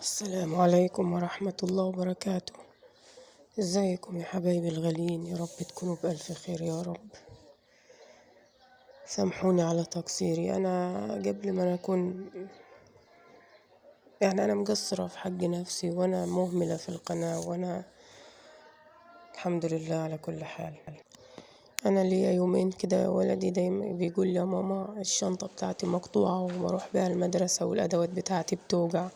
السلام عليكم ورحمة الله وبركاته. ازيكم يا حبايبي الغاليين؟ يا رب تكونوا بألف خير يا رب. سامحوني على تقصيري، أنا قبل ما أنا أكون أنا مقصرة في حق نفسي، وأنا مهملة في القناة، وأنا الحمد لله على كل حال. أنا ليا يومين كده ولدي دايما بيقول لي يا ماما الشنطة بتاعتي مقطوعة وبروح بيها المدرسة والأدوات بتاعتي بتوجع،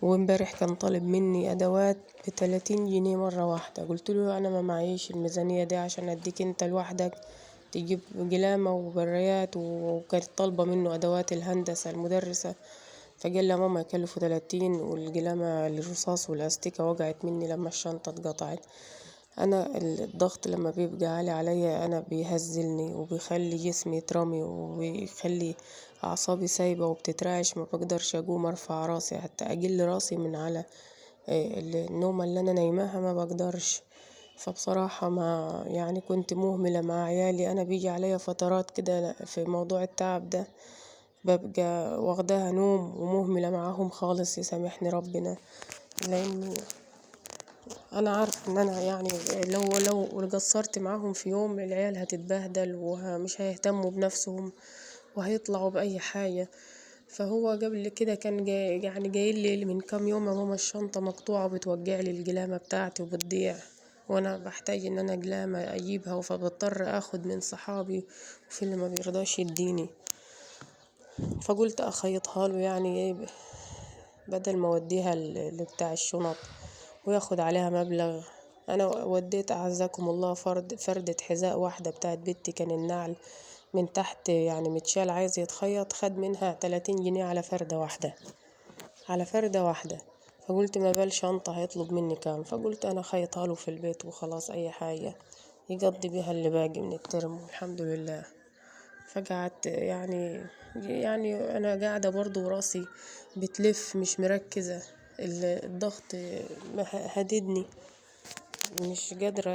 وامبارح كان طالب مني أدوات ب30 جنيه مرة واحدة. قلت له أنا ما معيش الميزانية دي عشان أديك أنت لوحدك تجيب قلامة وبريات، وكانت طالبة منه أدوات الهندسة المدرسة، فقال لي يا ماما يكلفوا 30، والقلامة الرصاص والأستيكة وقعت مني لما الشنطة اتقطعت. أنا الضغط لما بيبقى عالي عليا أنا بيهزلني وبيخلي جسمي يترمي وبيخلي أعصابي سايبة وبتترعش، ما بقدرش أقوم أرفع راسي، حتى أجل راسي من على النومة اللي أنا نايماها ما بقدرش. فبصراحة ما كنت مهملة مع عيالي. أنا بيجي عليا فترات كده في موضوع التعب ده ببقى واخداها نوم ومهملة معاهم خالص، يسامحني ربنا، لأني انا عارف ان انا لو قصرت معاهم في يوم العيال هتتبهدل ومش هيهتموا بنفسهم وهيطلعوا باي حاجة. فهو قبل كده كان جاي لي من كام يوم يا ماما الشنطة مقطوعة وبتوجع لي القلامة بتاعتي وبتضيع، وانا بحتاج ان انا قلامة اجيبها، فبضطر اخد من صحابي وفي اللي ما بيرضاش يديني. فقلت اخيطها له بدل ما اوديها بتاع الشنط وياخد عليها مبلغ. انا وديت اعزكم الله فردة حذاء واحدة بتاعت بنتي، كان النعل من تحت متشال عايز يتخيط، خد منها 30 جنيه على فردة واحدة، على فردة واحدة. فقلت ما بال شنطة هيطلب مني كام، فقلت انا خيطها له في البيت وخلاص، اي حاجة يقضي بيها اللي باقي من الترم الحمد لله. فقعدت انا قاعدة برضو وراسي بتلف مش مركزة، الضغط هددني، مش قادرة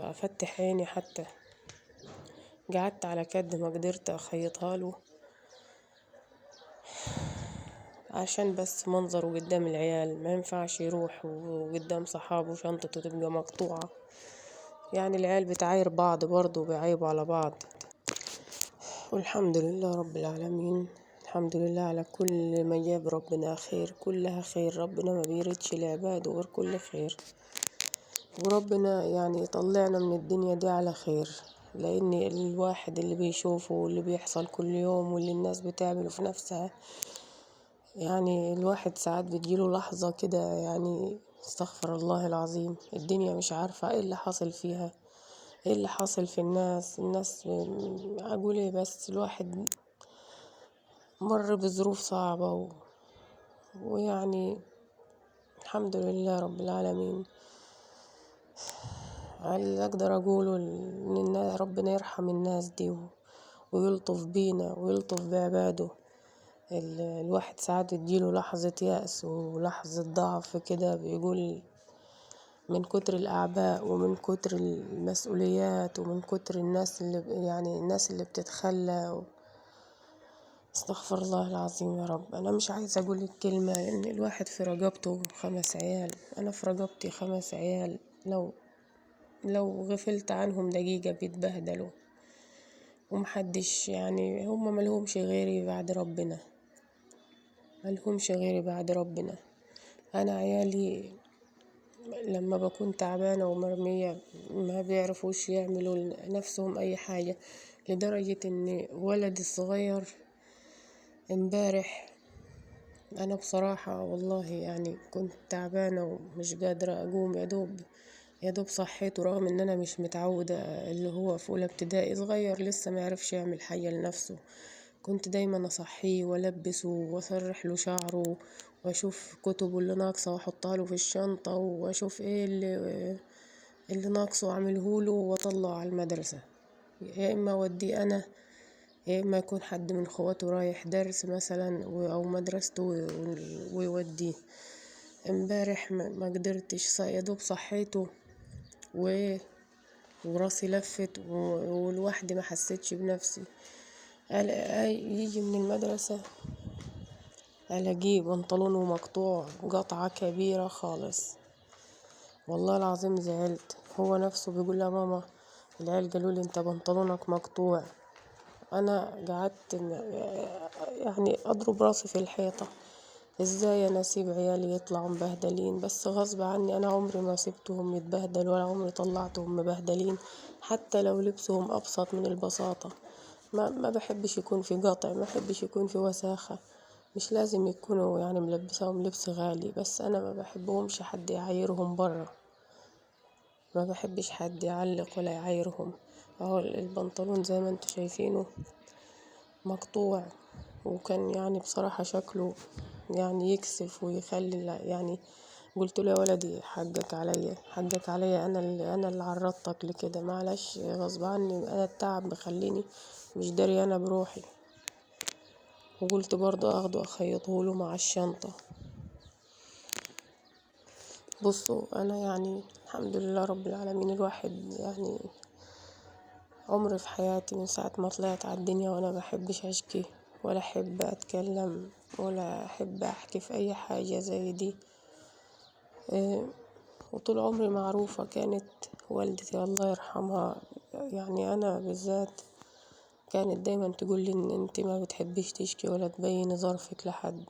افتح عيني حتى. قعدت على قد ما قدرت اخيطها له عشان بس منظره قدام العيال، ما ينفعش يروح وقدام صحابه شنطته تبقى مقطوعة. العيال بتعاير بعض برضو، بيعيبوا على بعض. والحمد لله رب العالمين، الحمد لله على كل ما جاب ربنا خير، كلها خير. ربنا ما بيردش لعباده غير كل خير، وربنا يطلعنا من الدنيا دي على خير، لان الواحد اللي بيشوفه واللي بيحصل كل يوم واللي الناس بتعمله في نفسها، الواحد ساعات بتجيله لحظة كده استغفر الله العظيم، الدنيا مش عارفة ايه اللي حاصل فيها، ايه اللي حاصل في الناس اقول ايه، بس الواحد مر بظروف صعبة الحمد لله رب العالمين. اللي اقدر اقوله ان ربنا يرحم الناس دي ويلطف بينا ويلطف بعباده. الواحد ساعات تجيله لحظة يأس ولحظة ضعف كده، بيقول من كتر الأعباء ومن كتر المسؤوليات ومن كتر الناس اللي بتتخلى استغفر الله العظيم يا رب. أنا مش عايزة أقول الكلمة، لأن الواحد في رقبته 5 عيال، أنا في رقبتي 5 عيال، لو غفلت عنهم دقيقة بيتبهدلوا، ومحدش هما ملهمش غيري بعد ربنا، ملهمش غيري بعد ربنا. أنا عيالي لما بكون تعبانة ومرمية ما بيعرفوش يعملوا لنفسهم أي حاجة، لدرجة إن ولدي الصغير امبارح أنا بصراحة والله كنت تعبانة ومش قادرة أقوم، يا دوب صحيته، رغم إن أنا مش متعودة، اللي هو في أولى ابتدائي صغير لسه ما يعرفش يعمل حاجة لنفسه. كنت دايما أصحيه وألبسه وأسرح له شعره وأشوف كتبه اللي ناقصة وأحطها له في الشنطة، وأشوف إيه اللي ناقصه أعمله له وأطلعه على المدرسة، يا إما أوديه أنا، يا إما يكون حد من اخواته رايح درس مثلا أو مدرسته ويوديه. امبارح ما قدرتش، يا دوب صحيته وراسي لفت ولوحدي ما حسيتش بنفسي. يجي من المدرسة ألاقيه بنطلونه مقطوع قطعة كبيرة خالص. والله العظيم زعلت. هو نفسه بيقول يا ماما العيال قالولي انت بنطلونك مقطوع. انا قعدت يعني اضرب راسي في الحيطة. ازاي انا اسيب عيالي يطلعوا مبهدلين؟ بس غصب عني، انا عمري ما سبتهم يتبهدلوا ولا عمري طلعتهم مبهدلين، حتى لو لبسهم ابسط من البساطة. ما بحبش يكون في قطع، ما بحبش يكون في وساخة. مش لازم يكونوا يعني ملبسهم لبس غالي، بس انا ما بحبهمش حد يعايرهم برا. ما بحبش حد يعلق ولا يعايرهم. اهو البنطلون زي ما انتوا شايفينه مقطوع، وكان يعني بصراحة شكله يعني يكسف ويخلي يعني. قلت له يا ولدي حقك عليا، حقك عليا، انا اللي عرضتك لكده، معلش غصب عني، انا التعب مخليني مش داري انا بروحي. وقلت برضه اخده اخيطهوله مع الشنطة. بصوا انا يعني الحمد لله رب العالمين، الواحد يعني عمري في حياتي من ساعة ما طلعت على الدنيا وانا بحبش اشكي ولا احب اتكلم ولا احب احكي في اي حاجة زي دي. وطول عمري معروفة، كانت والدتي الله يرحمها يعني انا بالذات كانت دايما تقولي ان انت ما بتحبيش تشكي ولا تبيني ظرفك لحد.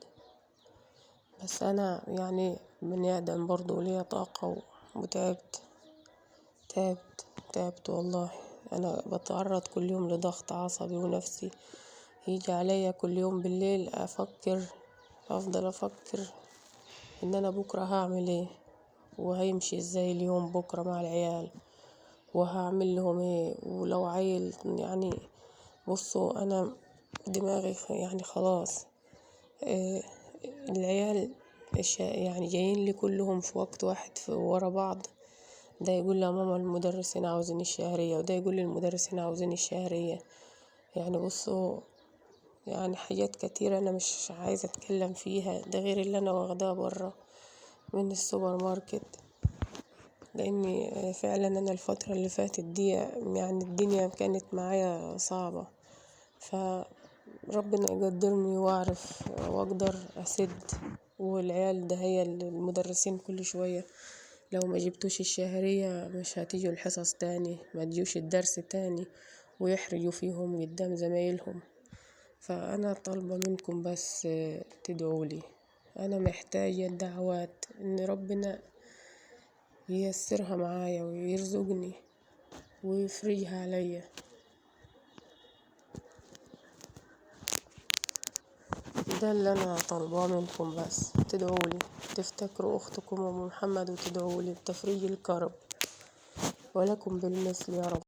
بس انا يعني بني ادم برضه ليا طاقة وتعبت. تعبت والله. انا بتعرض كل يوم لضغط عصبي ونفسي، يجي عليا كل يوم بالليل افضل افكر ان انا بكرة هعمل ايه، وهيمشي ازاي اليوم بكرة مع العيال، وهعمل لهم ايه. ولو عيل يعني، بصوا انا دماغي يعني خلاص. العيال يعني جايين لي كلهم في وقت واحد ورا بعض. ده يقول لي يا ماما المدرسين عاوزين الشهرية، وده يقول لي المدرسين عاوزين الشهرية. يعني بصوا يعني حاجات كتيرة أنا مش عايزة أتكلم فيها، ده غير اللي أنا واخداه برا من السوبر ماركت. لأني فعلا أنا الفترة اللي فاتت دي يعني الدنيا كانت معايا صعبة، فربنا يقدرني وأعرف وأقدر أسد. والعيال ده هي المدرسين كل شوية لو ما جبتوش الشهرية مش هتيجوا الحصص تاني، ما تجوش الدرس تاني، ويحرجوا فيهم قدام زمايلهم. فأنا طالبة منكم بس تدعولي. أنا محتاجة الدعوات إن ربنا ييسرها معايا ويرزقني ويفرجها عليا. ده اللي أنا طالباه منكم، بس تدعولي، تفتكروا أختكم أم محمد وتدعولي بتفريج الكرب، ولكم بالمثل يا رب.